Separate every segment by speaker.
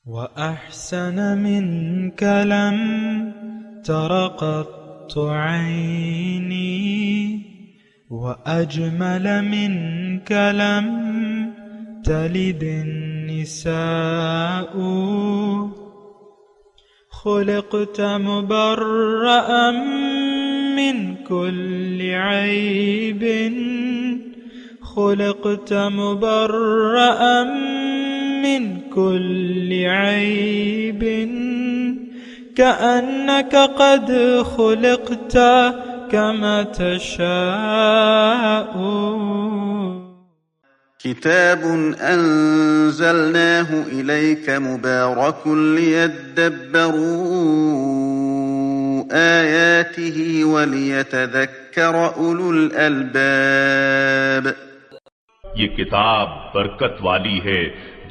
Speaker 1: وأحسن منك لم تر قط عيني وأجمل منك لم تلد النساء خلقت مبرأ من كل عيب خلقت مبرأ من كل عيب كأنك قد خلقت كما تشاء.
Speaker 2: كتاب أنزلناه إليك مبارك ليدبروا آياته وليتذكر أولو الألباب.
Speaker 3: یہ کتاب برکت والی ہے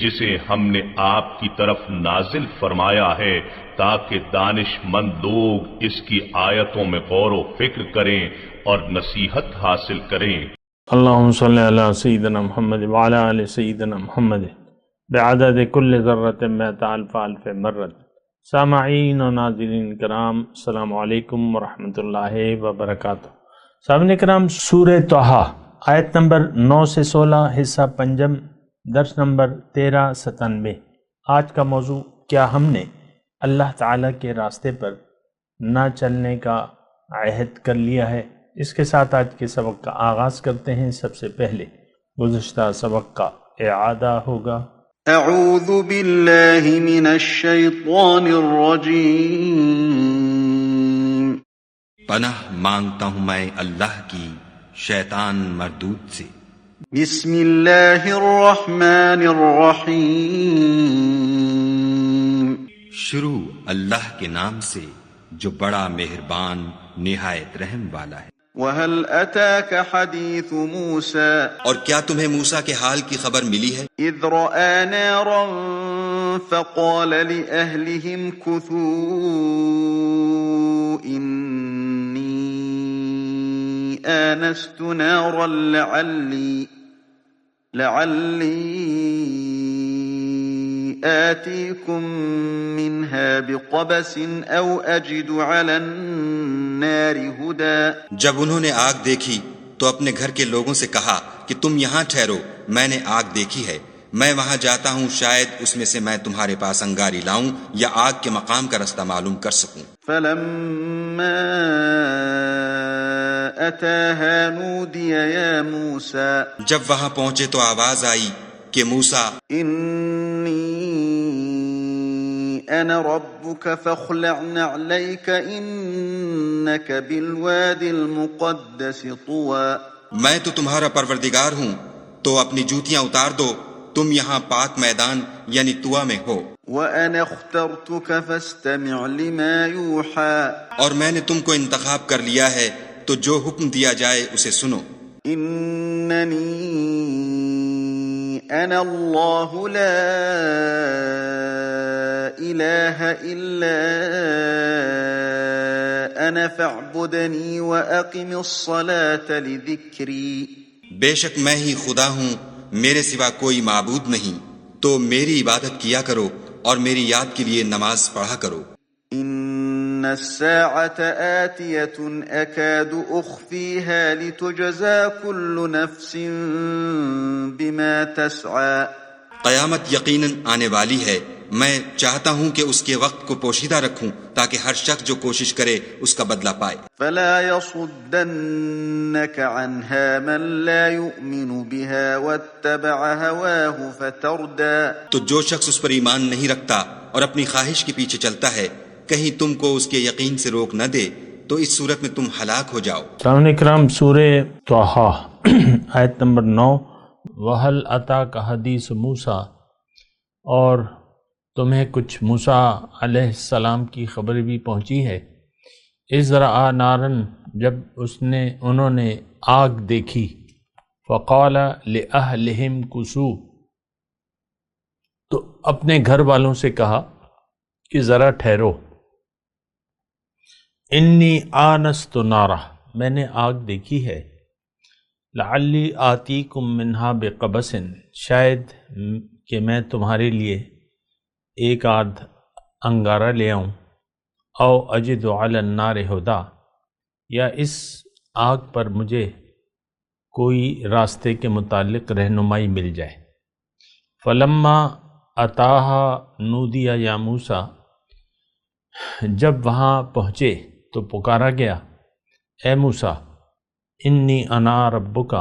Speaker 3: جسے ہم نے آپ کی طرف نازل فرمایا ہے تاکہ دانش مند لوگ اس کی آیتوں میں غور و فکر کریں اور نصیحت حاصل کریں.
Speaker 4: اللہم صلی علی سیدنا محمد وعلی آل سیدنا محمد بعدد کل ذرۃ مئۃ الف الف مرۃ. سامعین و ناظرین کرام، السلام علیکم ورحمۃ اللہ وبرکاتہ. سامعین کرام، سورہ طٰہٰ آیت نمبر 9 سے 16، حصہ پنجم، درس نمبر 1397. آج کا موضوع، کیا ہم نے اللہ تعالیٰ کے راستے پر نہ چلنے کا عہد کر لیا ہے؟ اس کے ساتھ آج کے سبق کا آغاز کرتے ہیں. سب سے پہلے گزشتہ سبق کا اعادہ ہوگا.
Speaker 2: اعوذ باللہ من الشیطان الرجیم.
Speaker 5: پناہ مانگتا ہوں میں اللہ کی شیطان مردود سے.
Speaker 2: بسم اللہ الرحمن الرحیم.
Speaker 5: شروع اللہ کے نام سے جو بڑا مہربان نہایت رحم والا ہے.
Speaker 2: وَهَلْ أَتَاكَ حَدِيثُ مُوسَىٰ.
Speaker 5: اور کیا تمہیں موسیٰ کے حال کی خبر ملی ہے؟
Speaker 2: اِذْ رَأَىٰ نَارًا فَقَالَ لِأَهْلِهِمْ كُثُوا إِنِّي آنَسْتُ نَارًا لَعَلِّي آتِيكُم مِّنْهَا بِقَبَسٍ أَوْ أَجِدُ عَلَى النَّارِ هُدًى.
Speaker 5: جب انہوں نے آگ دیکھی تو اپنے گھر کے لوگوں سے کہا کہ تم یہاں ٹھہرو، میں نے آگ دیکھی ہے، میں وہاں جاتا ہوں، شاید اس میں سے میں تمہارے پاس انگاری لاؤں یا آگ کے مقام کا رستہ معلوم کر سکوں.
Speaker 2: فَلَمَّا أَتَاهَا نُودِيَ يَا مُوسَىٰ.
Speaker 5: جب وہاں پہنچے تو آواز آئی کہ موسیٰ،
Speaker 2: إِنِّي أَنَا رَبُّكَ فَاخْلَعْ نَعْلَيْكَ إِنَّكَ بِالْوَادِ الْمُقَدَّسِ طُوًى.
Speaker 5: میں تو تمہارا پروردگار ہوں، تو اپنی جوتیاں اتار دو، تم یہاں پاک میدان یعنی طویٰ میں ہو.
Speaker 2: وَأَنَا اخْتَرْتُكَ فَاسْتَمِعْ لِمَا يُوحَىٰ.
Speaker 5: اور میں نے تم کو انتخاب کر لیا ہے تو جو حکم دیا جائے اسے سنو.
Speaker 2: إِنَّنِي أَنَا اللَّهُ لَا إِلَٰهَ إِلَّا أَنَا فَاعْبُدْنِي وَأَقِمِ الصَّلَاةَ لِذِكْرِي.
Speaker 5: بے شک میں ہی خدا ہوں، میرے سوا کوئی معبود نہیں، تو میری عبادت کیا کرو اور میری یاد کے لیے نماز پڑھا کرو.
Speaker 2: إِنَّ السَّاعَةَ آتِيَةٌ أَكَادُ أُخْفِيهَا لِتُجْزَىٰ كُلُّ نَفْسٍ بِمَا تَسْعَىٰ.
Speaker 5: قیامت یقیناً آنے والی ہے، میں چاہتا ہوں کہ اس کے وقت کو پوشیدہ رکھوں تاکہ ہر شخص جو کوشش کرے اس کا بدلہ پائے.
Speaker 2: فَلَا يَصُدَّنَّكَ عَنْهَا مَن لَّا يُؤْمِنُ بِهَا وَاتَّبَعَ هَوَاهُ فَتَرْدَىٰ.
Speaker 5: تو جو شخص اس پر ایمان نہیں رکھتا اور اپنی خواہش کے پیچھے چلتا ہے، کہیں تم کو اس کے یقین سے روک نہ دے تو اس صورت میں تم ہلاک ہو جاؤ.
Speaker 4: سامعین کرام، سورہ طٰہٰ آیت نمبر 9. وَهَلْ أَتَاكَ حَدِيثُ مُوسَىٰ. اور تمہیں کچھ موسیٰ علیہ السلام کی خبر بھی پہنچی ہے. اِذْ رَأَىٰ نَارًا، جب انہوں نے آگ دیکھی. فَقَالَ لِأَهْلِهِمْ كُثُوا، تو اپنے گھر والوں سے کہا کہ ذرا ٹھہرو. انی آنست نارا، میں نے آگ دیکھی ہے. لعلی آتیکم منہا بقبس، شاید کہ میں تمہارے لیے ایک آدھ انگارہ لے آؤں، او اجد علی النار ہدا، یا اس آگ پر مجھے کوئی راستے کے متعلق رہنمائی مل جائے۔ فلما اتاہا نودی یا موسیٰ، جب وہاں پہنچے تو پکارا گیا، اے موسیٰ انی انا ربک،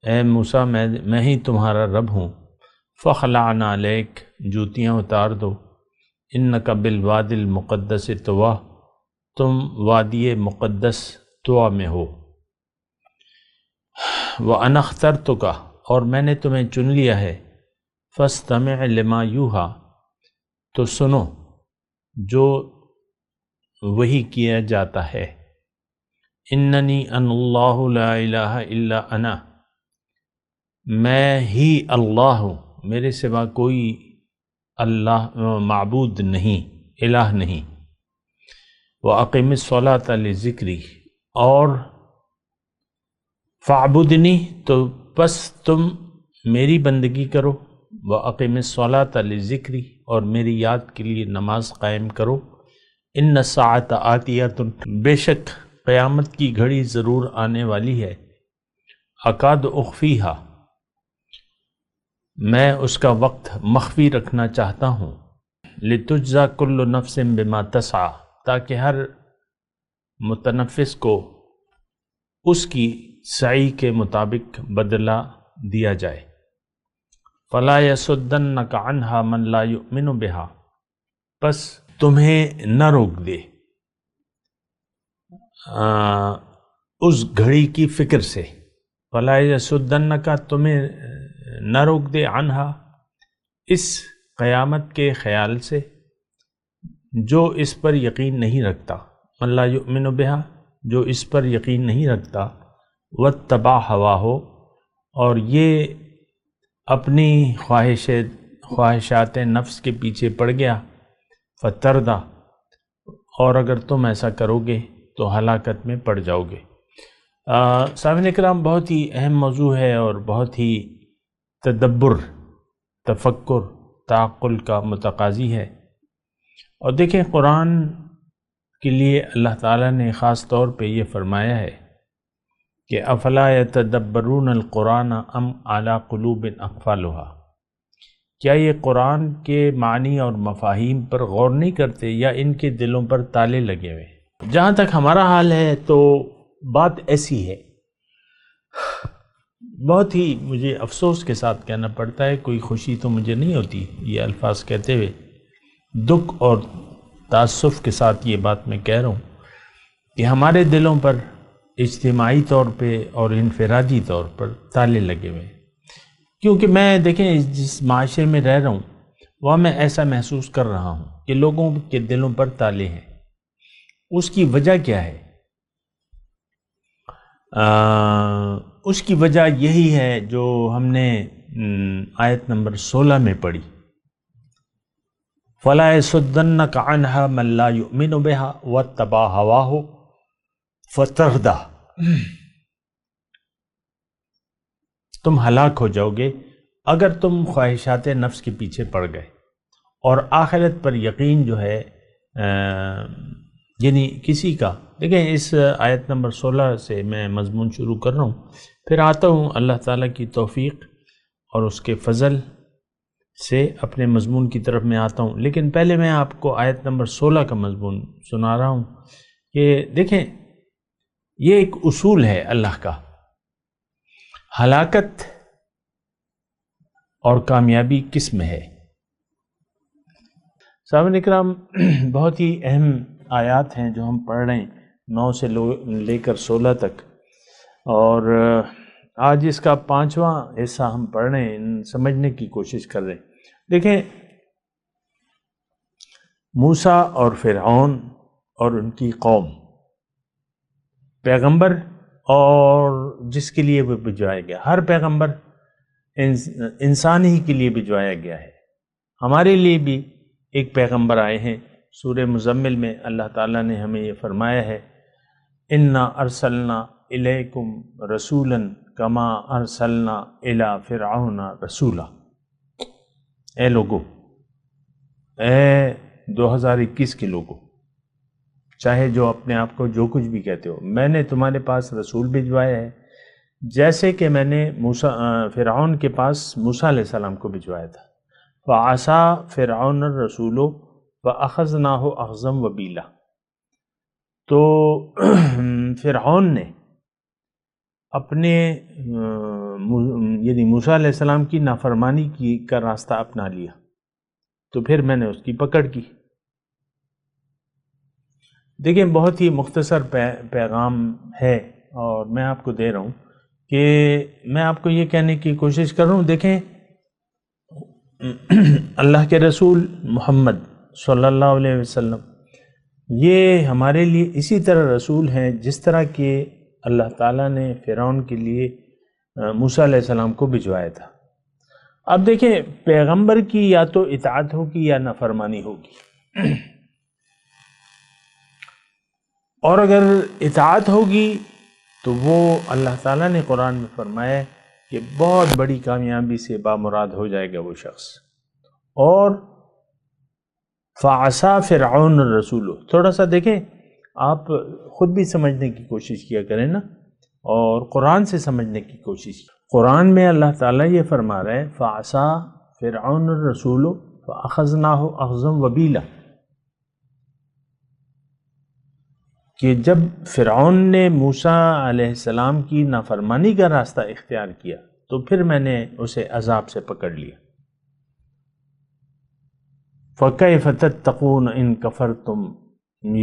Speaker 4: اے موسیٰ میں ہی تمہارا رب ہوں، فخلعنا علیک، جوتیاں اتار دو، انک بالوادی المقدس طویٰ، تم وادی مقدس طویٰ میں ہو، وَأَنَا اخْتَرْتُکَ، اور میں نے تمہیں چن لیا ہے، فَاسْتَمِعْ لِمَا یُوحَىٰ، تو سنو جو وحی کیا جاتا ہے، اننی ان اللہ لا الہ الا انا، میں ہی اللہ ہوں، میرے سوا کوئی اللہ معبود نہیں، الہ نہیں، وَأَقِمِ الصَّلَاةَ لِذِكْرِی، اور فَاعْبُدْنِی، تو بس تم میری بندگی کرو، وَأَقِمِ الصَّلَاةَ لِذِكْرِی، اور میری یاد کے لیے نماز قائم کرو، ان الساعۃ آتیۃ، بے شک قیامت کی گھڑی ضرور آنے والی ہے، اکاد اخفیہا، میں اس کا وقت مخفی رکھنا چاہتا ہوں، لتجزا کل نفس بما تسعی، تاکہ ہر متنفس کو اس کی سعی کے مطابق بدلہ دیا جائے، فلا یصدنک عنہا من لا یؤمن بہا، پس تمہیں نہ روک دے اس گھڑی کی فکر سے، فلا یصدنک، تمہیں نہ روک دے، عنہا، اس قیامت کے خیال سے، جو اس پر یقین نہیں رکھتا، من لا یؤمن بہا، جو اس پر یقین نہیں رکھتا، واتبع ہواہ، اور یہ اپنی خواہشات نفس کے پیچھے پڑ گیا، فتردہ، اور اگر تم ایسا کرو گے تو ہلاکت میں پڑ جاؤ گے۔ سامعین کرام، بہت ہی اہم موضوع ہے اور بہت ہی تدبر، تفکر، تعقل کا متقاضی ہے، اور دیکھیں قرآن کے لیے اللہ تعالیٰ نے خاص طور پہ یہ فرمایا ہے کہ افلا یتدبرون القرآن ام علی قلوب اقفالھا، کیا یہ قرآن کے معنی اور مفاہیم پر غور نہیں کرتے یا ان کے دلوں پر تالے لگے ہوئے؟ جہاں تک ہمارا حال ہے تو بات ایسی ہے، بہت ہی مجھے افسوس کے ساتھ کہنا پڑتا ہے، کوئی خوشی تو مجھے نہیں ہوتی یہ الفاظ کہتے ہوئے، دکھ اور تاسف کے ساتھ یہ بات میں کہہ رہا ہوں کہ ہمارے دلوں پر اجتماعی طور پہ اور انفرادی طور پر تالے لگے ہوئے ہیں، کیونکہ میں دیکھیں جس معاشرے میں رہ رہا ہوں وہاں میں ایسا محسوس کر رہا ہوں کہ لوگوں کے دلوں پر تالے ہیں۔ اس کی وجہ کیا ہے؟ اس کی وجہ یہی ہے جو ہم نے آیت نمبر 16 میں پڑھی، فَلَا يَصُدَّنَّكَ عَنْهَا مَن لَّا يُؤْمِنُ بِهَا وَاتَّبَعَ هَوَاهُ فَتَرْدَىٰ، تم ہلاک ہو جاؤ گے اگر تم خواہشات نفس کے پیچھے پڑ گئے، اور آخرت پر یقین جو ہے یعنی کسی کا، دیکھیں اس آیت نمبر 16 سے میں مضمون شروع کر رہا ہوں، پھر آتا ہوں اللہ تعالیٰ کی توفیق اور اس کے فضل سے اپنے مضمون کی طرف میں آتا ہوں، لیکن پہلے میں آپ کو آیت نمبر 16 کا مضمون سنا رہا ہوں کہ دیکھیں یہ ایک اصول ہے اللہ کا، ہلاکت اور کامیابی کس میں ہے؟ سامعین اکرام، بہت ہی اہم آیات ہیں جو ہم پڑھ رہے ہیں 9 سے لے کر 16 تک، اور آج اس کا 5واں حصہ ہم پڑھ رہے ہیں، سمجھنے کی کوشش کر رہے ہیں۔ دیکھیں موسیٰ اور فرعون اور ان کی قوم، پیغمبر اور جس کے لیے وہ بھجوایا گیا، ہر پیغمبر انسان ہی کے لیے بھجوایا گیا ہے، ہمارے لیے بھی ایک پیغمبر آئے ہیں۔ سورہ مزمل میں اللہ تعالیٰ نے ہمیں یہ فرمایا ہے، اِنَّا أَرْسَلْنَا إِلَيْكُمْ رَسُولًا كَمَا أَرْسَلْنَا إِلَىٰ فِرْعَوْنَ رَسُولًا، اے لوگو اے 2021 کے لوگوں، چاہے جو اپنے آپ کو جو کچھ بھی کہتے ہو، میں نے تمہارے پاس رسول بھجوایا ہے جیسے کہ میں نے فرعون کے پاس موسیٰ علیہ السلام کو بھجوایا تھا۔ فَعَصَىٰ فِرْعَوْنَ الرَّسُولُ فَأَخَذْنَاهُ أَخْذًا وَبِيلًا۔ تو فرعون نے اپنے یعنی موسیٰ علیہ السلام کی نافرمانی کا راستہ اپنا لیا، تو پھر میں نے اس کی پکڑ کی۔ دیکھیں بہت ہی مختصر پیغام ہے اور میں آپ کو دے رہا ہوں کہ میں آپ کو یہ کہنے کی کوشش کر رہا ہوں، دیکھیں اللہ کے رسول محمد صلی اللہ علیہ وسلم یہ ہمارے لیے اسی طرح رسول ہیں جس طرح کہ اللہ تعالیٰ نے فرعون کے لیے موسیٰ علیہ السلام کو بھجوایا تھا۔ اب دیکھیں پیغمبر کی یا تو اطاعت ہوگی یا نافرمانی ہوگی، اور اگر اطاعت ہوگی تو وہ اللہ تعالیٰ نے قرآن میں فرمایا کہ بہت بڑی کامیابی سے بامراد ہو جائے گا وہ شخص۔ اور فَعَصَىٰ فِرْعَوْنَ الرَّسُولُ، تھوڑا سا دیکھیں آپ خود بھی سمجھنے کی کوشش کیا کریں نا، اور قرآن سے سمجھنے کی کوشش۔ قرآن میں اللہ تعالیٰ یہ فرما رہا ہے فَعَصَىٰ فِرْعَوْنَ الرَّسُولُ فَأَخَذْنَاهُ أَخْذًا وَبِيلًا، کہ جب فرعون نے موسیٰ علیہ السلام کی نافرمانی کا راستہ اختیار کیا تو پھر میں نے اسے عذاب سے پکڑ لیا۔ فَكَيْفَ تَتَّقُونَ إِن كَفَرْتُمْ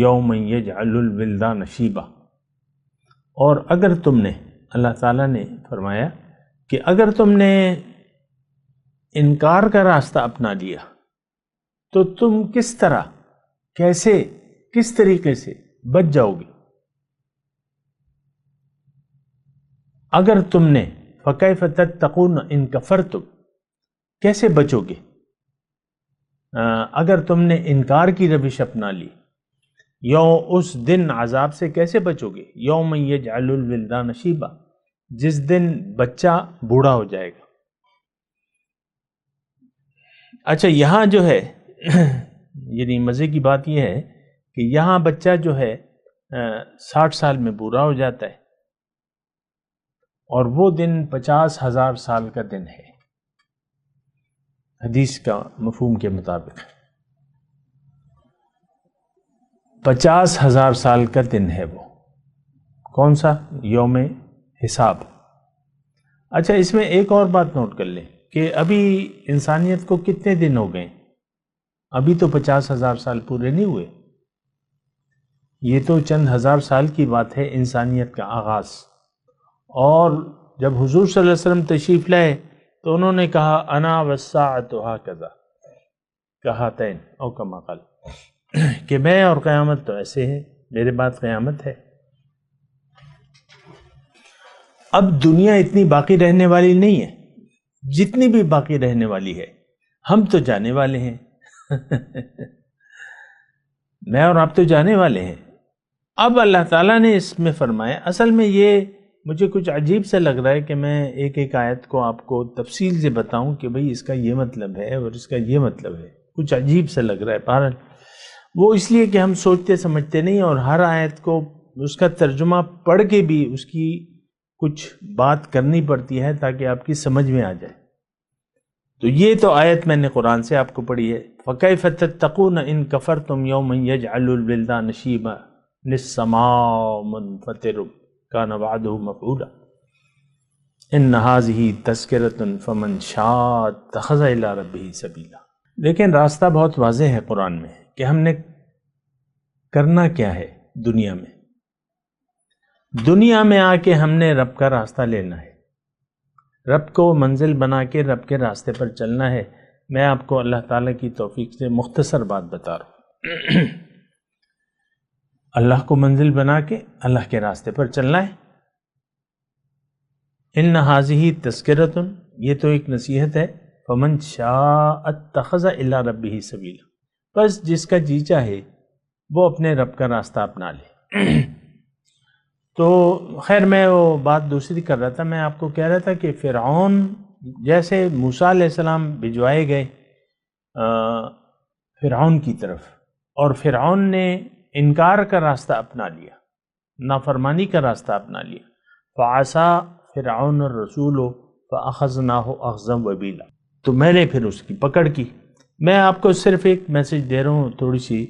Speaker 4: يَوْمًا يَجْعَلُ الْوِلْدَانَ شِيبًا، اور اگر تم نے، اللہ تعالیٰ نے فرمایا کہ اگر تم نے انکار کا راستہ اپنا لیا تو تم کس طرح، کیسے، کس طریقے سے بچ جاؤ گے؟ اگر تم نے فَكَيْفَ تَتَّقُونَ إِن كَفَرْتُمْ، کیسے بچو گے اگر تم نے انکار کی روش اپنا لی، اس دن عذاب سے کیسے بچو گے؟ یوم یجعل الولدان شیبا، جس دن بچہ بوڑھا ہو جائے گا۔ اچھا یہاں جو ہے یعنی مزے کی بات یہ ہے کہ یہاں بچہ جو ہے 60 سال میں بوڑھا ہو جاتا ہے، اور وہ دن 50,000 سال کا دن ہے حدیث کا مفہوم کے مطابق۔ 50,000 سال کا دن ہے وہ، کون سا؟ یوم حساب۔ اچھا اس میں ایک اور بات نوٹ کر لیں کہ ابھی انسانیت کو کتنے دن ہو گئے؟ ابھی تو 50,000 سال پورے نہیں ہوئے، یہ تو چند ہزار سال کی بات ہے انسانیت کا آغاز۔ اور جب حضور صلی اللہ علیہ وسلم تشریف لائے تو انہوں نے کہا انا والساعۃ ھکذا کہاتین او کما قال، کہ میں اور قیامت تو ایسے ہیں، میرے بعد قیامت ہے۔ اب دنیا اتنی باقی رہنے والی نہیں ہے، جتنی بھی باقی رہنے والی ہے ہم تو جانے والے ہیں میں اور آپ تو جانے والے ہیں۔ اب اللہ تعالیٰ نے اس میں فرمایا، اصل میں یہ مجھے کچھ عجیب سے لگ رہا ہے کہ میں ایک ایک آیت کو آپ کو تفصیل سے بتاؤں کہ بھئی اس کا یہ مطلب ہے اور اس کا یہ مطلب ہے، کچھ عجیب سے لگ رہا ہے۔ بہرحال وہ اس لیے کہ ہم سوچتے سمجھتے نہیں، اور ہر آیت کو اس کا ترجمہ پڑھ کے بھی اس کی کچھ بات کرنی پڑتی ہے تاکہ آپ کی سمجھ میں آ جائے۔ تو یہ تو آیت میں نے قرآن سے آپ کو پڑھی ہے، فَكَيْفَ تَتَّقُونَ إِن كَفَرْتُمْ يَوْمًا يَجْعَلُ الْوِلْدَانَ شِيبًا السَّمَاءُ مُنفَطِرٌ كَانَ وَعْدُهُ مَفْعُولًا إِنَّ هَٰذِهِ تَذْكِرَةٌ فَمَنْ شَاءَ اتَّخَذَ إِلَىٰ رَبِّهِ سَبِيلًا۔ لیکن راستہ بہت واضح ہے قرآن میں کہ ہم نے کرنا کیا ہے۔ دنیا میں آ کے ہم نے رب کا راستہ لینا ہے، رب کو منزل بنا کے رب کے راستے پر چلنا ہے۔ میں آپ کو اللہ تعالیٰ کی توفیق سے مختصر بات بتا رہا ہوں اللہ کو منزل بنا کے اللہ کے راستے پر چلنا ہے۔ ان ھذہ تذکرۃ، یہ تو ایک نصیحت ہے، فمن شاء اتخذ الی ربہ سبیلا، بس جس کا جی چاہے وہ اپنے رب کا راستہ اپنا لے۔ تو خیر میں وہ بات دوسری کر رہا تھا، میں آپ کو کہہ رہا تھا کہ فرعون جیسے موسیٰ علیہ السلام بھجوائے گئے فرعون کی طرف، اور فرعون نے انکار کا راستہ اپنا لیا، نافرمانی کا راستہ اپنا لیا۔ فعصا فرعون الرسول فاخذناہ اخذا وبیلا، تو میں نے پھر اس کی پکڑ کی۔ میں آپ کو صرف ایک میسج دے رہا ہوں، تھوڑی سی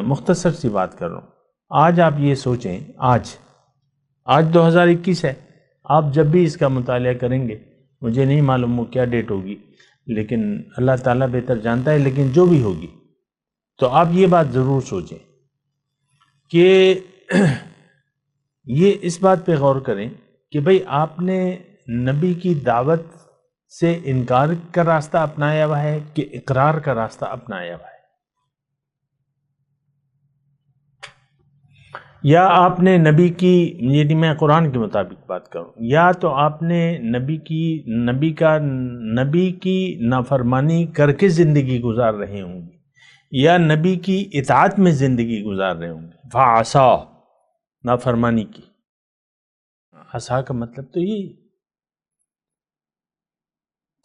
Speaker 4: مختصر سی بات کر رہا ہوں۔ آج آپ یہ سوچیں، آج 2021 ہے، آپ جب بھی اس کا مطالعہ کریں گے، مجھے نہیں معلوم وہ کیا ڈیٹ ہوگی، لیکن اللہ تعالیٰ بہتر جانتا ہے، لیکن جو بھی ہوگی تو آپ یہ بات ضرور سوچیں کہ یہ اس بات پہ غور کریں کہ بھئی آپ نے نبی کی دعوت سے انکار کا راستہ اپنایا ہوا ہے کہ اقرار کا راستہ اپنایا ہوا ہے، یا آپ نے نبی کی، یعنی میں قرآن کے مطابق بات کروں، یا تو آپ نے نبی کی نافرمانی کر کے زندگی گزار رہے ہوں گے، یا نبی کی اطاعت میں زندگی گزار رہے ہوں گے۔ فعصا، نافرمانی کی، عصا کا مطلب تو یہی،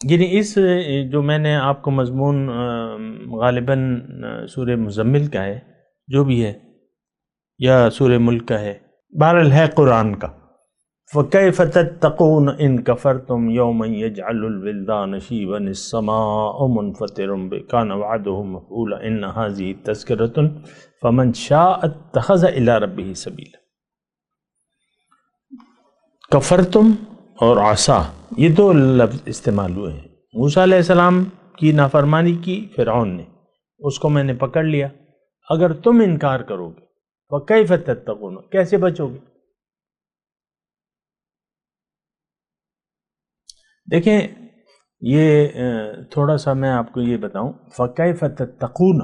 Speaker 4: یعنی اس جو میں نے آپ کو مضمون غالباً سورہ مزمل کا ہے، جو بھی ہے، یا سورہ ملک کا ہے، بہرحال ہے قرآن کا۔ فَكَيْفَ تَتَّقُونَ إِن كَفَرْتُمْ يَوْمًا يَجْعَلُ الْوِلْدَانَ شِيبًا السَّمَاءُ مُنْفَطِرٌ بِهِ كَانَ وَعْدُهُ مَفْعُولًا إِنَّ هَٰذِهِ تَذْكِرَةٌ فَمَنْ شَاءَ اتَّخَذَ إِلَىٰ رَبِّهِ سَبِيلًا۔ کفرتم اور عصا، یہ دو لفظ استعمال ہوئے ہیں۔ موسیٰ علیہ السلام کی نافرمانی کی فرعون نے، اس کو میں نے پکڑ لیا، اگر تم انکار کرو گے وَكَيْفَ تَتَّقُونَ، کیسے بچو گے؟ دیکھیں یہ تھوڑا سا میں آپ کو یہ بتاؤں، فَكَيْفَ تَتَّقُونَ،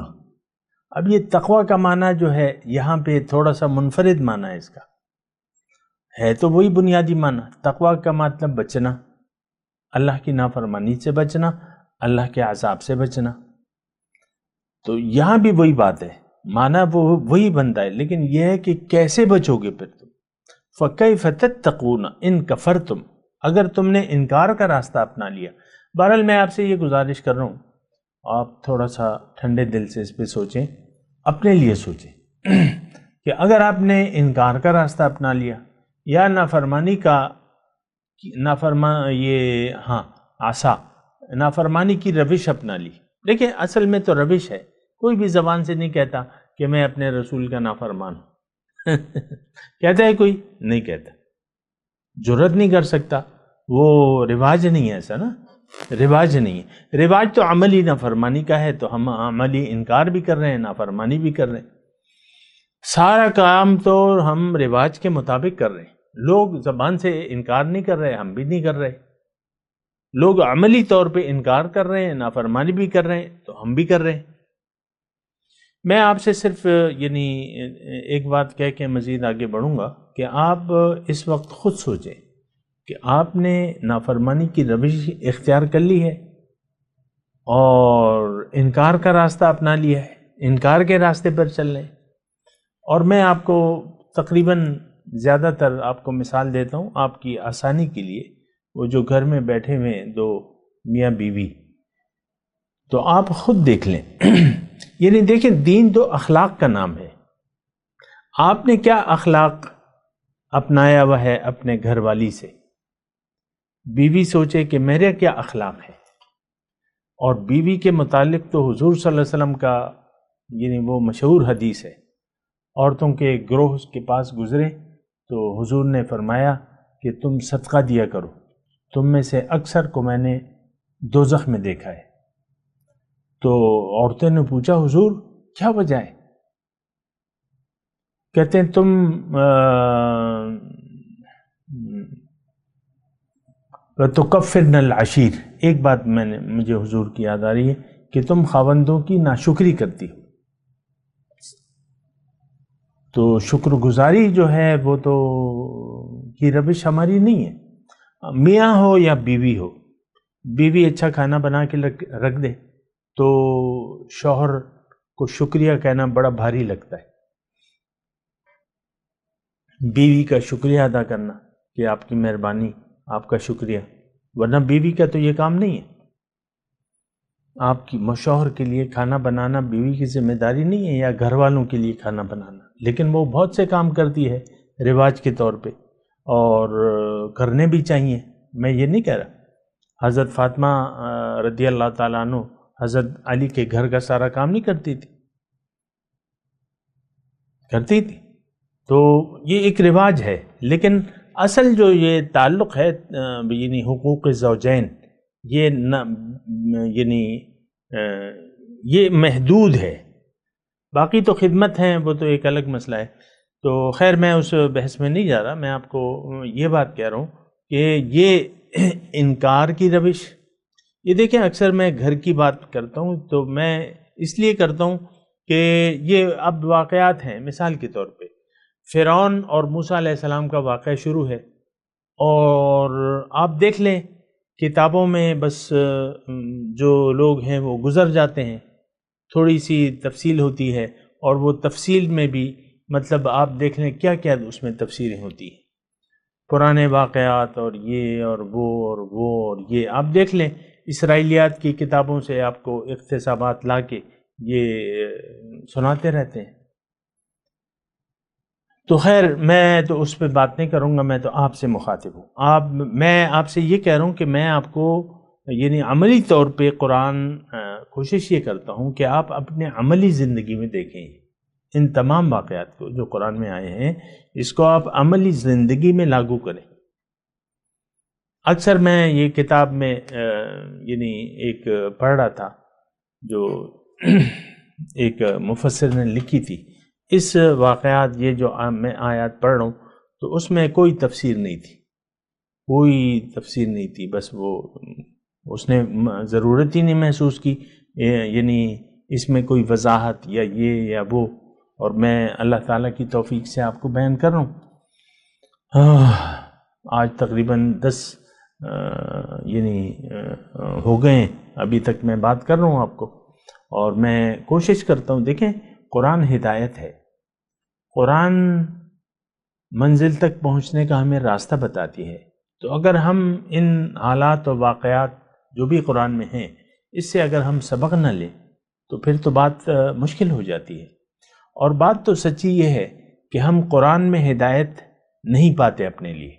Speaker 4: اب یہ تقوی کا معنی جو ہے یہاں پہ تھوڑا سا منفرد معنی ہے، اس کا ہے تو وہی بنیادی معنی، تقوی کا مطلب بچنا، اللہ کی نافرمانی سے بچنا، اللہ کے عذاب سے بچنا، تو یہاں بھی وہی بات ہے، معنی وہ وہی بنتا ہے، لیکن یہ ہے کہ کیسے بچو گے پھر تم۔ فَكَيْفَ تَتَّقُونَ إِن كَفَرْتُمْ، اگر تم نے انکار کا راستہ اپنا لیا۔ بہرحال میں آپ سے یہ گزارش کر رہا ہوں، آپ تھوڑا سا ٹھنڈے دل سے اس پہ سوچیں، اپنے لیے سوچیں کہ اگر آپ نے انکار کا راستہ اپنا لیا یا نافرمانی کا عصا، نافرمانی کی روش اپنا لی۔ دیکھیں اصل میں تو روش ہے، کوئی بھی زبان سے نہیں کہتا کہ میں اپنے رسول کا نافرمان ہوں کہتا ہے کوئی؟ نہیں کہتا، جرأت نہیں کر سکتا، وہ رواج نہیں ہے، ایسا نا، رواج نہیں ہے۔ رواج تو عملی نافرمانی کا ہے، تو ہم عملی انکار بھی کر رہے ہیں، نافرمانی بھی کر رہے ہیں، سارا کام تو ہم رواج کے مطابق کر رہے ہیں۔ لوگ زبان سے انکار نہیں کر رہے، ہم بھی نہیں کر رہے، لوگ عملی طور پہ انکار کر رہے ہیں، نافرمانی بھی کر رہے ہیں، تو ہم بھی کر رہے ہیں۔ میں آپ سے صرف یعنی ایک بات کہہ کے مزید آگے بڑھوں گا کہ آپ اس وقت خود سوچیں کہ آپ نے نافرمانی کی روش اختیار کر لی ہے اور انکار کا راستہ اپنا لیا ہے، انکار کے راستے پر چل رہے ہیں۔ اور میں آپ کو تقریباً زیادہ تر آپ کو مثال دیتا ہوں آپ کی آسانی کے لیے، وہ جو گھر میں بیٹھے ہوئے دو میاں بیوی، تو آپ خود دیکھ لیں یعنی دیکھیں، دین تو اخلاق کا نام ہے، آپ نے کیا اخلاق اپنایا ہوا ہے اپنے گھر والی سے؟ بیوی سوچے کہ میرے کیا اخلاق ہے، اور بیوی کے متعلق تو حضور صلی اللہ علیہ وسلم کا یعنی وہ مشہور حدیث ہے، عورتوں کے گروہ کے پاس گزرے تو حضور نے فرمایا کہ تم صدقہ دیا کرو، تم میں سے اکثر کو میں نے دوزخ میں دیکھا ہے۔ تو عورتوں نے پوچھا حضور کیا وجہ ہے؟ کہتے ہیں تم وَتُكَفِّرْنَ الْعَشِيرَ، ایک بات مجھے حضور کی یاد آ رہی ہے کہ تم خاوندوں کی ناشکری کرتی ہو۔ تو شکر گزاری جو ہے وہ تو کی روش ہماری نہیں ہے، میاں ہو یا بیوی ہو، بیوی اچھا کھانا بنا کے رکھ دے تو شوہر کو شکریہ کہنا بڑا بھاری لگتا ہے، بیوی کا شکریہ ادا کرنا کہ آپ کی مہربانی، آپ کا شکریہ، ورنہ بیوی کا تو یہ کام نہیں ہے۔ آپ کی شوہر کے لیے کھانا بنانا بیوی کی ذمہ داری نہیں ہے، یا گھر والوں کے لیے کھانا بنانا، لیکن وہ بہت سے کام کرتی ہے رواج کے طور پہ، اور کرنے بھی چاہیے، میں یہ نہیں کہہ رہا۔ حضرت فاطمہ رضی اللہ تعالیٰ عنہ حضرت علی کے گھر کا سارا کام نہیں کرتی تھی، کرتی تھی، تو یہ ایک رواج ہے، لیکن اصل جو یہ تعلق ہے یعنی حقوق زوجین، یہ یعنی یہ محدود ہے، باقی تو خدمت ہیں، وہ تو ایک الگ مسئلہ ہے۔ تو خیر میں اس بحث میں نہیں جا رہا، میں آپ کو یہ بات کہہ رہا ہوں کہ یہ انکار کی روش، یہ دیکھیں اکثر میں گھر کی بات کرتا ہوں تو میں اس لیے کرتا ہوں کہ یہ اب واقعات ہیں، مثال کے طور پہ فرعون اور موسیٰ علیہ السلام کا واقعہ شروع ہے، اور آپ دیکھ لیں کتابوں میں بس جو لوگ ہیں وہ گزر جاتے ہیں، تھوڑی سی تفصیل ہوتی ہے، اور وہ تفصیل میں بھی مطلب آپ دیکھ لیں کیا کیا اس میں تفسیریں ہوتی ہیں، پرانے واقعات اور یہ اور وہ اور وہ اور یہ، آپ دیکھ لیں اسرائیلیات کی کتابوں سے آپ کو اقتباسات لا کے یہ سناتے رہتے ہیں۔ تو خیر میں تو اس پہ بات نہیں کروں گا، میں تو آپ سے مخاطب ہوں، میں آپ سے یہ کہہ رہا ہوں کہ میں آپ کو یعنی عملی طور پہ قرآن کوشش یہ کرتا ہوں کہ آپ اپنے عملی زندگی میں دیکھیں ان تمام واقعات کو جو قرآن میں آئے ہیں، اس کو آپ عملی زندگی میں لاگو کریں۔ اکثر میں یہ کتاب میں یعنی ایک پڑھ رہا تھا جو ایک مفسر نے لکھی تھی، اس واقعات یہ جو میں آیات پڑھ رہا ہوں تو اس میں کوئی تفسیر نہیں تھی، کوئی تفسیر نہیں تھی، بس وہ اس نے ضرورت ہی نہیں محسوس کی یعنی اس میں کوئی وضاحت یا یہ یا وہ، اور میں اللہ تعالیٰ کی توفیق سے آپ کو بیان کر رہا ہوں۔ آج تقریباً 10 یعنی ہو گئے ہیں ابھی تک میں بات کر رہا ہوں آپ کو، اور میں کوشش کرتا ہوں، دیکھیں قرآن ہدایت ہے، قرآن منزل تک پہنچنے کا ہمیں راستہ بتاتی ہے، تو اگر ہم ان حالات و واقعات جو بھی قرآن میں ہیں اس سے اگر ہم سبق نہ لیں تو پھر تو بات مشکل ہو جاتی ہے، اور بات تو سچی یہ ہے کہ ہم قرآن میں ہدایت نہیں پاتے اپنے لیے،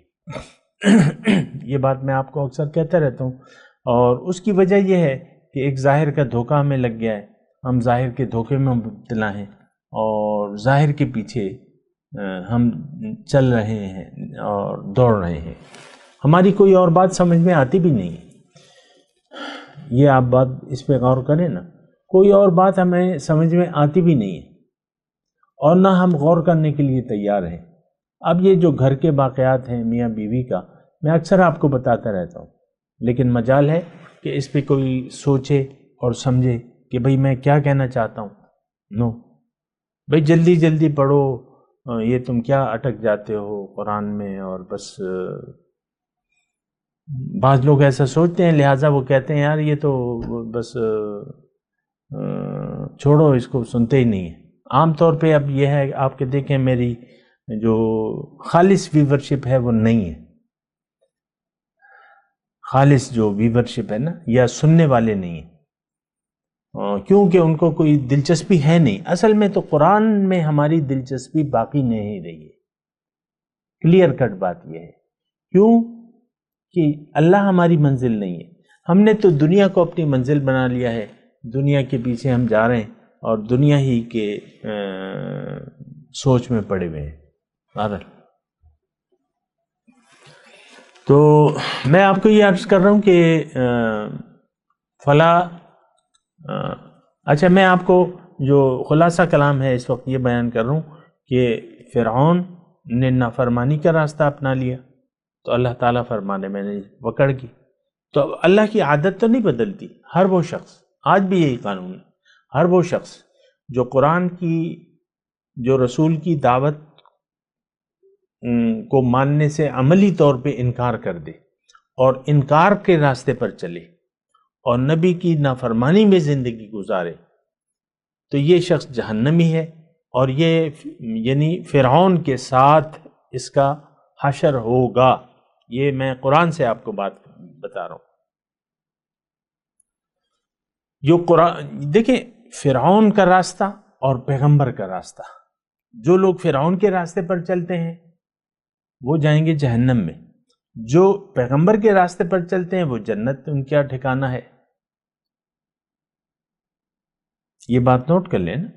Speaker 4: یہ بات میں آپ کو اکثر کہتا رہتا ہوں، اور اس کی وجہ یہ ہے کہ ایک ظاہر کا دھوکہ ہمیں لگ گیا ہے، ہم ظاہر کے دھوکے میں مبتلا ہیں، اور ظاہر کے پیچھے ہم چل رہے ہیں اور دوڑ رہے ہیں، ہماری کوئی اور بات سمجھ میں آتی بھی نہیں ہے، یہ آپ بات اس پہ غور کریں نا، کوئی اور بات ہمیں سمجھ میں آتی بھی نہیں ہے، اور نہ ہم غور کرنے کے لیے تیار ہیں۔ اب یہ جو گھر کے واقعات ہیں میاں بیوی کا، میں اکثر آپ کو بتاتا رہتا ہوں، لیکن مجال ہے کہ اس پہ کوئی سوچے اور سمجھے کہ بھئی میں کیا کہنا چاہتا ہوں۔ نو بھئی جلدی جلدی پڑھو، یہ تم کیا اٹک جاتے ہو قرآن میں، اور بس بعض لوگ ایسا سوچتے ہیں، لہٰذا وہ کہتے ہیں یار یہ تو بس چھوڑو، اس کو سنتے ہی نہیں ہیں۔ عام طور پہ اب یہ ہے آپ کے دیکھیں میری جو خالص ویورشپ ہے وہ نہیں ہے، خالص جو ویورشپ ہے نا یا سننے والے نہیں ہیں، کیونکہ ان کو کوئی دلچسپی ہے نہیں۔ اصل میں تو قرآن میں ہماری دلچسپی باقی نہیں رہی ہے، کلیئر کٹ بات یہ ہے، کیوں کہ اللہ ہماری منزل نہیں ہے، ہم نے تو دنیا کو اپنی منزل بنا لیا ہے، دنیا کے پیچھے ہم جا رہے ہیں اور دنیا ہی کے سوچ میں پڑے ہوئے ہیں۔ تو میں آپ کو یہ عرض کر رہا ہوں کہ اچھا میں آپ کو جو خلاصہ کلام ہے اس وقت یہ بیان کر رہا ہوں کہ فرعون نے نافرمانی کا راستہ اپنا لیا تو اللہ تعالیٰ فرمانے میں نے پکڑ کی، تو اللہ کی عادت تو نہیں بدلتی، ہر وہ شخص، آج بھی یہی قانون ہے، ہر وہ شخص جو قرآن کی جو رسول کی دعوت کو ماننے سے عملی طور پہ انکار کر دے اور انکار کے راستے پر چلے اور نبی کی نافرمانی میں زندگی گزارے تو یہ شخص جہنمی ہے، اور یہ یعنی فرعون کے ساتھ اس کا حشر ہوگا، یہ میں قرآن سے آپ کو بات بتا رہا ہوں۔ جو قرآن دیکھیں، فرعون کا راستہ اور پیغمبر کا راستہ، جو لوگ فرعون کے راستے پر چلتے ہیں وہ جائیں گے جہنم میں، جو پیغمبر کے راستے پر چلتے ہیں وہ جنت، ان کا ٹھکانہ ہے۔ یہ بات نوٹ کر لیں نا،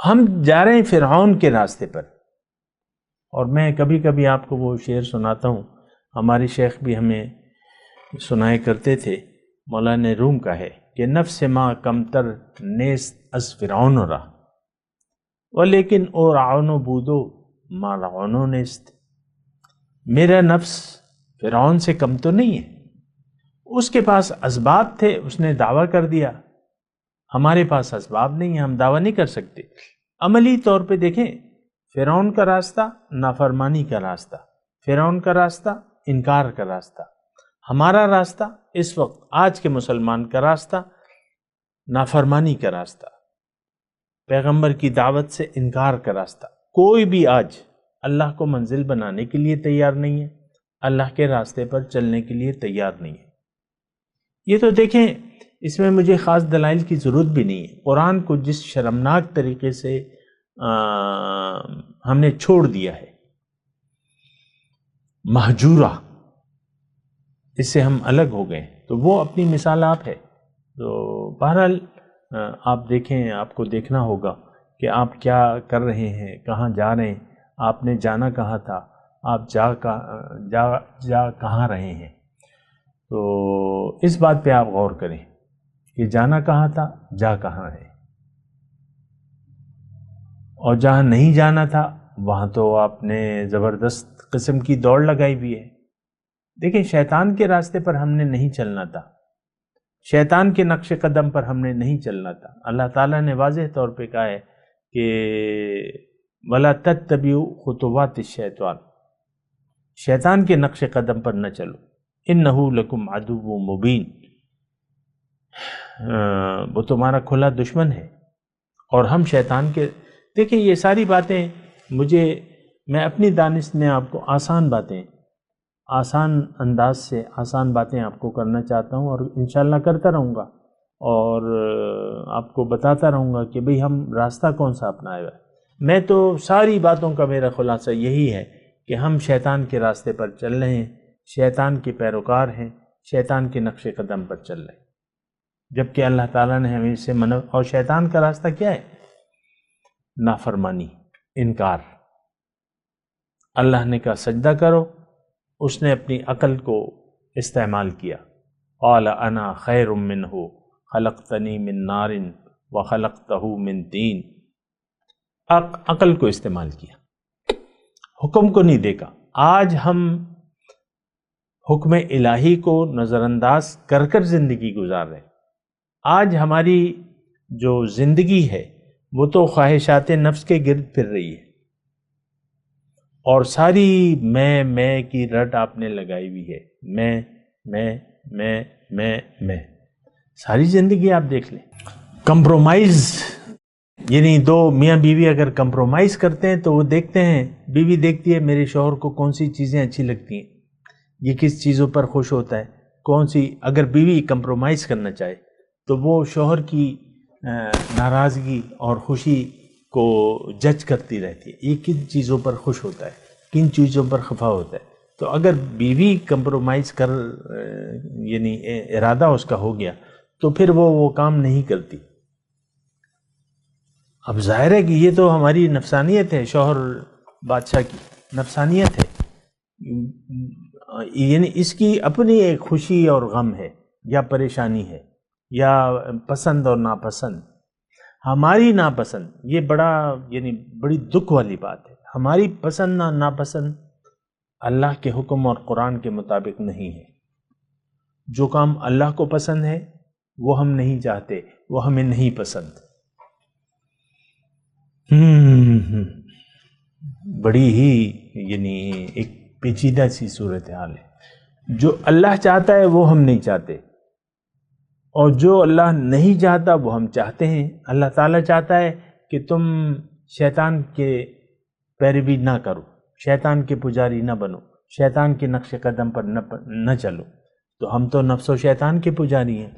Speaker 4: ہم جا رہے ہیں فرعون کے راستے پر۔ اور میں کبھی کبھی آپ کو وہ شعر سناتا ہوں، ہمارے شیخ بھی ہمیں سنائے کرتے تھے، مولانا روم کا ہے کہ نفس ما کمتر نیست از فرعون را ولیکن او رعون بودو ما رعون نیست۔ میرا نفس فرعون سے کم تو نہیں ہے، اس کے پاس اسباب تھے، اس نے دعویٰ کر دیا۔ ہمارے پاس اسباب نہیں ہیں، ہم دعویٰ نہیں کر سکتے۔ عملی طور پہ دیکھیں، فرعون کا راستہ نافرمانی کا راستہ، فرعون کا راستہ انکار کا راستہ، ہمارا راستہ اس وقت آج کے مسلمان کا راستہ نافرمانی کا راستہ، پیغمبر کی دعوت سے انکار کا راستہ۔ کوئی بھی آج اللہ کو منزل بنانے کے لیے تیار نہیں ہے، اللہ کے راستے پر چلنے کے لیے تیار نہیں ہے۔ یہ تو دیکھیں، اس میں مجھے خاص دلائل کی ضرورت بھی نہیں ہے۔ قرآن کو جس شرمناک طریقے سے ہم نے چھوڑ دیا ہے، مہجورہ، اس سے ہم الگ ہو گئے، تو وہ اپنی مثال آپ ہے۔ تو بہرحال آپ دیکھیں، آپ کو دیکھنا ہوگا کہ آپ کیا کر رہے ہیں، کہاں جا رہے ہیں، آپ نے جانا کہاں تھا، آپ جا کہاں رہے ہیں۔ تو اس بات پہ آپ غور کریں کہ جانا کہاں تھا، جا کہاں ہے، اور جہاں نہیں جانا تھا وہاں تو آپ نے زبردست قسم کی دوڑ لگائی بھی ہے۔ دیکھیں، شیطان کے راستے پر ہم نے نہیں چلنا تھا، شیطان کے نقش قدم پر ہم نے نہیں چلنا تھا۔ اللہ تعالیٰ نے واضح طور پہ کہا ہے کہ وَلَا تَتَّبِعُوا خُطُوَاتِ الشَّيْطَانِ، شیطان کے نقش قدم پر نہ چلو، إِنَّهُ لَكُمْ عَدُوٌّ مُبِينٌ، وہ تمہارا کھلا دشمن ہے۔ اور ہم شیطان کے، دیکھیں یہ ساری باتیں میں اپنی دانش میں آپ کو آسان باتیں، آسان انداز سے آسان باتیں آپ کو کرنا چاہتا ہوں، اور انشاءاللہ کرتا رہوں گا، اور آپ کو بتاتا رہوں گا کہ بھئی ہم راستہ کون سا اپنایا ہوا ہے۔ میں تو ساری باتوں کا میرا خلاصہ یہی ہے کہ ہم شیطان کے راستے پر چل رہے ہیں، شیطان کے پیروکار ہیں، شیطان کے نقش قدم پر چل رہے ہیں، جبکہ اللہ تعالیٰ نے ہمیں اسے منع۔ اور شیطان کا راستہ کیا ہے؟ نافرمانی، انکار۔ اللہ نے کہا سجدہ کرو، اس نے اپنی عقل کو استعمال کیا، قال انا خیر منہ خلقتنی من نار وخلقتہ من طین، عقل کو استعمال کیا، حکم کو نہیں دیکھا۔ آج ہم حکم الہی کو نظر انداز کر کر زندگی گزار رہے ہیں۔ آج ہماری جو زندگی ہے وہ تو خواہشات نفس کے گرد پھر رہی ہے، اور ساری میں کی رٹ آپ نے لگائی ہوئی ہے، میں ساری زندگی آپ دیکھ لیں۔ کمپرومائز، یعنی دو میاں بیوی اگر کمپرومائز کرتے ہیں تو وہ دیکھتے ہیں، بیوی دیکھتی ہے میرے شوہر کو کون سی چیزیں اچھی لگتی ہیں، یہ کس چیزوں پر خوش ہوتا ہے، کون سی، اگر بیوی کمپرومائز کرنا چاہے تو وہ شوہر کی ناراضگی اور خوشی کو جج کرتی رہتی ہے، یہ کن چیزوں پر خوش ہوتا ہے، کن چیزوں پر خفا ہوتا ہے۔ تو اگر بیوی کمپرومائز کر یعنی ارادہ اس کا ہو گیا تو پھر وہ کام نہیں کرتی۔ اب ظاہر ہے کہ یہ تو ہماری نفسانیت ہے، شوہر بادشاہ کی نفسانیت ہے، یعنی اس کی اپنی ایک خوشی اور غم ہے، یا پریشانی ہے، یا پسند اور ناپسند۔ ہماری ناپسند، یہ بڑی دکھ والی بات ہے، ہماری پسند ناپسند اللہ کے حکم اور قرآن کے مطابق نہیں ہے۔ جو کام اللہ کو پسند ہے وہ ہم نہیں چاہتے، وہ ہمیں نہیں پسند۔ بڑی ہی ایک پیچیدہ سی صورتحال ہے۔ جو اللہ چاہتا ہے وہ ہم نہیں چاہتے، اور جو اللہ نہیں چاہتا وہ ہم چاہتے ہیں۔ اللہ تعالیٰ چاہتا ہے کہ تم شیطان کے پیروی نہ کرو، شیطان کے پجاری نہ بنو، شیطان کے نقش قدم پر نہ چلو، تو ہم تو نفس و شیطان کے پجاری ہیں۔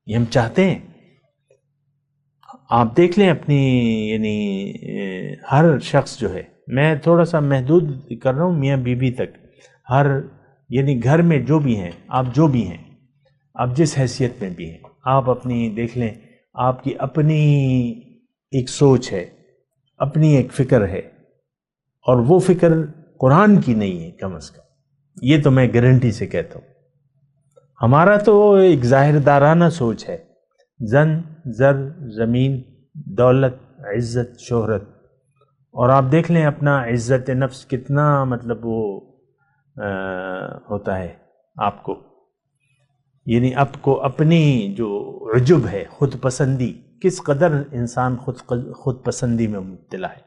Speaker 4: یہ ہم چاہتے ہیں. آپ دیکھ لیں اپنی یعنی ہر شخص جو ہے، میں تھوڑا سا محدود کر رہا ہوں میاں بیوی تک، ہر یعنی گھر میں جو بھی ہیں، آپ جو بھی ہیں، آپ جس حیثیت میں بھی ہیں، آپ اپنی دیکھ لیں، آپ کی اپنی ایک سوچ ہے، اپنی ایک فکر ہے، اور وہ فکر قرآن کی نہیں ہے کم از کم. یہ تو میں گارنٹی سے کہتا ہوں. ہمارا تو ایک ظاہر دارانہ سوچ ہے، زن، زر، زمین، دولت، عزت، شہرت. اور آپ دیکھ لیں اپنا عزت نفس کتنا مطلب وہ ہوتا ہے آپ کو، یعنی آپ کو اپنی جو عجب ہے، خود پسندی، کس قدر انسان خود پسندی میں مبتلا ہے.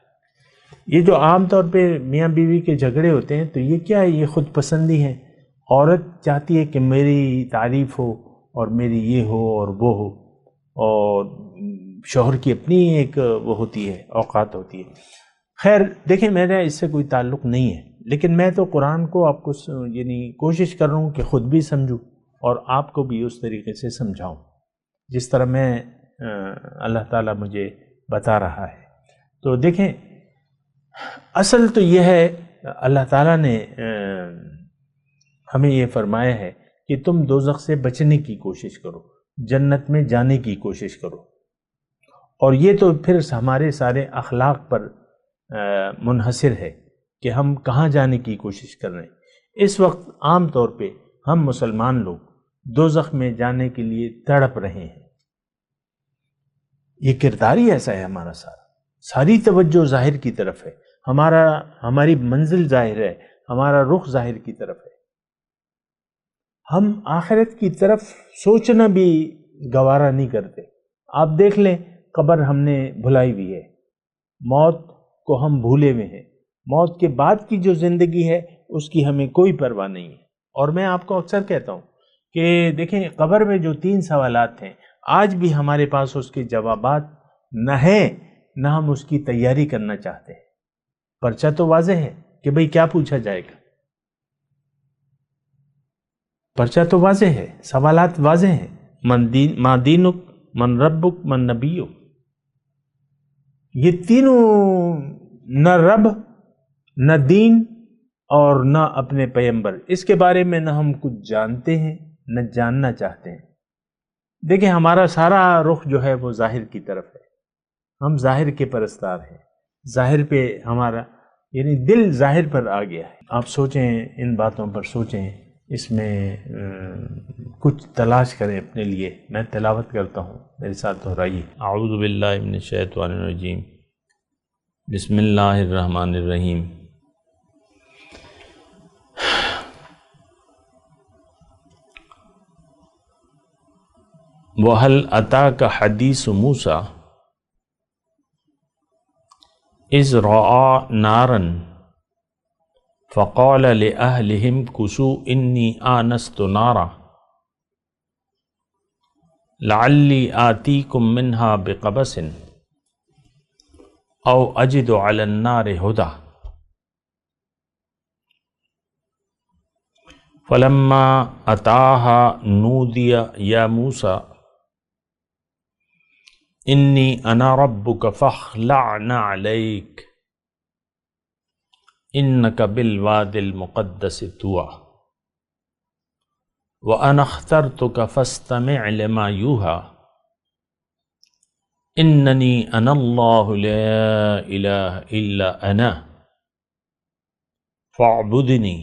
Speaker 4: یہ جو عام طور پہ میاں بیوی کے جھگڑے ہوتے ہیں تو یہ کیا ہے؟ یہ خود پسندی ہے. عورت چاہتی ہے کہ میری تعریف ہو اور میری یہ ہو اور وہ ہو، اور شوہر کی اپنی ایک وہ ہوتی ہے، اوقات ہوتی ہے. خیر دیکھیں میرا اس سے کوئی تعلق نہیں ہے، لیکن میں تو قرآن کو آپ کو یعنی کوشش کر رہا ہوں کہ خود بھی سمجھوں اور آپ کو بھی اس طریقے سے سمجھاؤں جس طرح میں اللہ تعالیٰ مجھے بتا رہا ہے. تو دیکھیں اصل تو یہ ہے، اللہ تعالیٰ نے ہمیں یہ فرمایا ہے کہ تم دوزخ سے بچنے کی کوشش کرو، جنت میں جانے کی کوشش کرو. اور یہ تو پھر ہمارے سارے اخلاق پر منحصر ہے کہ ہم کہاں جانے کی کوشش کر رہے ہیں. اس وقت عام طور پہ ہم مسلمان لوگ دوزخ میں جانے کے لیے تڑپ رہے ہیں. یہ کردار ہی ایسا ہے ہمارا، ساری توجہ ظاہر کی طرف ہے، ہماری منزل ظاہر ہے، ہمارا رخ ظاہر کی طرف ہے. ہم آخرت کی طرف سوچنا بھی گوارا نہیں کرتے. آپ دیکھ لیں قبر ہم نے بھلائی ہوئی ہے، موت کو ہم بھولے ہوئے ہیں، موت کے بعد کی جو زندگی ہے اس کی ہمیں کوئی پرواہ نہیں ہے. اور میں آپ کو اکثر کہتا ہوں کہ دیکھیں قبر میں جو 3 سوالات ہیں آج بھی ہمارے پاس اس کے جوابات نہ ہیں، نہ ہم اس کی تیاری کرنا چاہتے ہیں. پرچہ تو واضح ہے کہ بھئی کیا پوچھا جائے گا، پرچہ تو واضح ہے، سوالات واضح ہیں. ما دینک، من ربک، من نبیک. یہ تینوں نہ رب، نہ دین اور نہ اپنے پیغمبر، اس کے بارے میں نہ ہم کچھ جانتے ہیں نہ جاننا چاہتے ہیں. دیکھیں ہمارا سارا رخ جو ہے وہ ظاہر کی طرف ہے، ہم ظاہر کے پرستار ہیں. ظاہر پہ ہمارا یعنی دل ظاہر پر آ گیا ہے. آپ سوچیں، ان باتوں پر سوچیں، اس میں کچھ تلاش کریں اپنے لیے. میں تلاوت کرتا ہوں، میرے ساتھ دہرائیے. اعوذ باللہ من الشیطان الرجیم، بسم اللہ الرحمن الرحیم. وَهَلْ أَتَاكَ حَدِيثُ مُوسَى إِذْ رَأَى نَارًا فَقَالَ لِأَهْلِهِمْ كُثُوا إِنِّي آنَسْتُ نَارًا لَعَلِّي آتِيكُم مِّنْهَا بِقَبَسٍ أَوْ أَجِدُ عَلَى النَّارِ هُدًى فَلَمَّا أَتَاهَا نُودِيَ يَا مُوسَى إِنِّي أَنَا رَبُّكَ فَاخْلَعْ عَلَيْكَ إِنَّكَ بِالْوَادِ الْمُقَدَّسِ طُوًى وَأَنَا اخْتَرْتُكَ فَاسْتَمِعْ لِمَا يُوحَىٰ إِنَّنِي أَنَا اللَّهُ لَا إِلَهَ إِلَّا أَنَا فَاعْبُدْنِي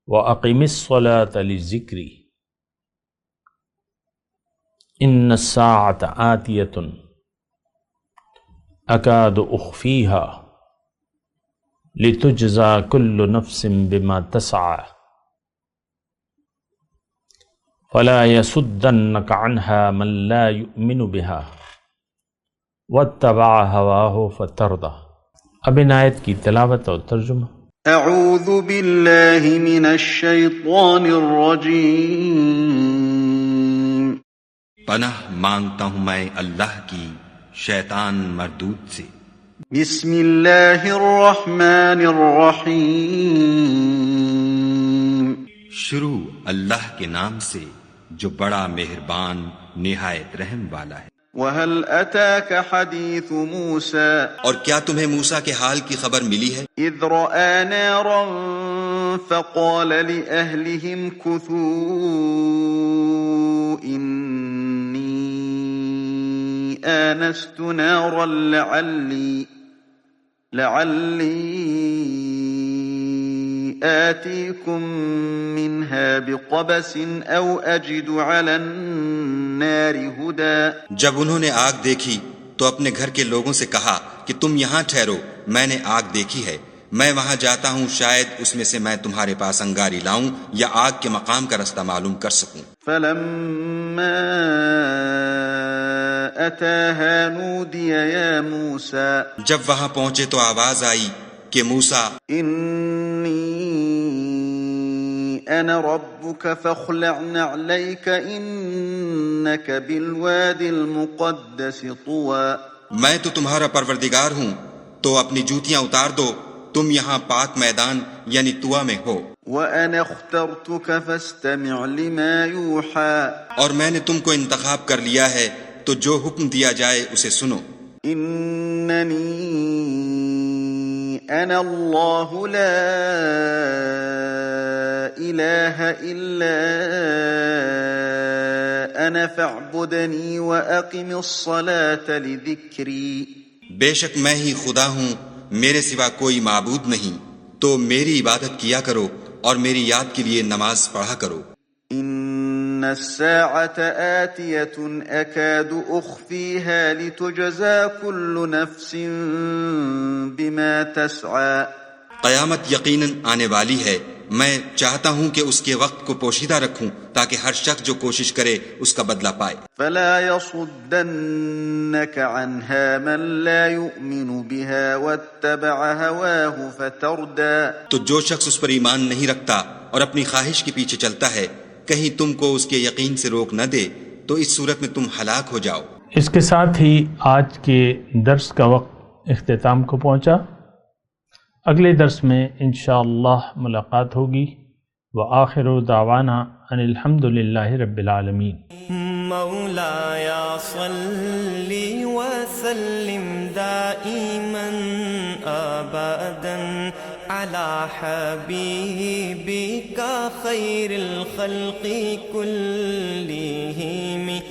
Speaker 4: وَأَقِمِ الصَّلَاةَ لِذِكْرِي إِنَّ السَّاعَةَ آتِيَةٌ أَكَادُ أُخْفِيهَا لِتُجْزَى كُلُّ نَفْسٍ بِمَا تَسْعَىٰ فَلَا يَصُدَّنَّكَ عَنْهَا مَن لَّا يُؤْمِنُ بِهَا وَاتَّبَعَ هَوَاهُ فَتَرْدَىٰ. اب ان آیت کی تلاوت اور ترجمہ.
Speaker 2: اعوذ باللہ من الشیطان الرجیم.
Speaker 5: پناہ مانگتا ہوں میں اللہ کی شیطان مردود سے.
Speaker 2: بسم اللہ الرحمن الرحیم.
Speaker 5: شروع اللہ کے نام سے جو بڑا مہربان نہایت رحم والا ہے۔
Speaker 2: وهل أتاك حديث موسى
Speaker 5: اور کیا تمہیں موسیٰ کے حال کی خبر ملی ہے؟
Speaker 2: إذ رأى نارا فقال لأهلهم كثوا إني آنست نارا لعلي آتيكم منها بقبس أو أجد على النار هدى۔
Speaker 5: جب انہوں نے آگ دیکھی تو اپنے گھر کے لوگوں سے کہا کہ تم یہاں ٹھہرو، میں نے آگ دیکھی ہے، میں وہاں جاتا ہوں، شاید اس میں سے میں تمہارے پاس انگاری لاؤں یا آگ کے مقام کا رستہ معلوم کر سکوں۔
Speaker 2: فلما أتاها نودي يا موسى،
Speaker 5: جب وہاں پہنچے تو آواز آئی کہ موسیٰ،
Speaker 2: إني أنا ربك فاخلع نعليك إنك بالواد المقدس طوى۔
Speaker 5: میں تو تمہارا پروردگار ہوں، تو اپنی جوتیاں اتار دو، تم یہاں پاک میدان یعنی طویٰ میں ہو۔
Speaker 2: وأنا اخترتك فاستمع لما يوحى،
Speaker 5: اور میں نے تم کو انتخاب کر لیا ہے، تو جو حکم دیا جائے اسے سنو۔
Speaker 2: إنني أنا الله لا إله إلا أنا فاعبدني وأقم الصلاة لذكري۔
Speaker 5: بے شک میں ہی خدا ہوں، میرے سوا کوئی معبود نہیں، تو میری عبادت کیا کرو اور میری یاد کے لیے نماز پڑھا کرو۔
Speaker 2: إن الساعة آتية أكاد أخفيها لتجزى كل نفس بما تسعى۔
Speaker 5: قیامت یقیناً آنے والی ہے، میں چاہتا ہوں کہ اس کے وقت کو پوشیدہ رکھوں تاکہ ہر شخص جو کوشش کرے اس کا بدلہ پائے۔
Speaker 2: فلا يصدنك عنها من لا يؤمن بها واتبع هواه فتردى۔
Speaker 5: تو جو شخص اس پر ایمان نہیں رکھتا اور اپنی خواہش کے پیچھے چلتا ہے، کہیں تم کو اس کے یقین سے روک نہ دے تو اس صورت میں تم ہلاک ہو جاؤ۔
Speaker 4: اس کے ساتھ ہی آج کے درس کا وقت اختتام کو پہنچا۔ اگلے درس میں انشاءاللہ ملاقات ہوگی۔ وآخر دعوانا ان الحمدللہ رب العالمین۔
Speaker 1: مولایا صلی وسلم دائما ابدا على حبیبک خیر الخلق كلهم۔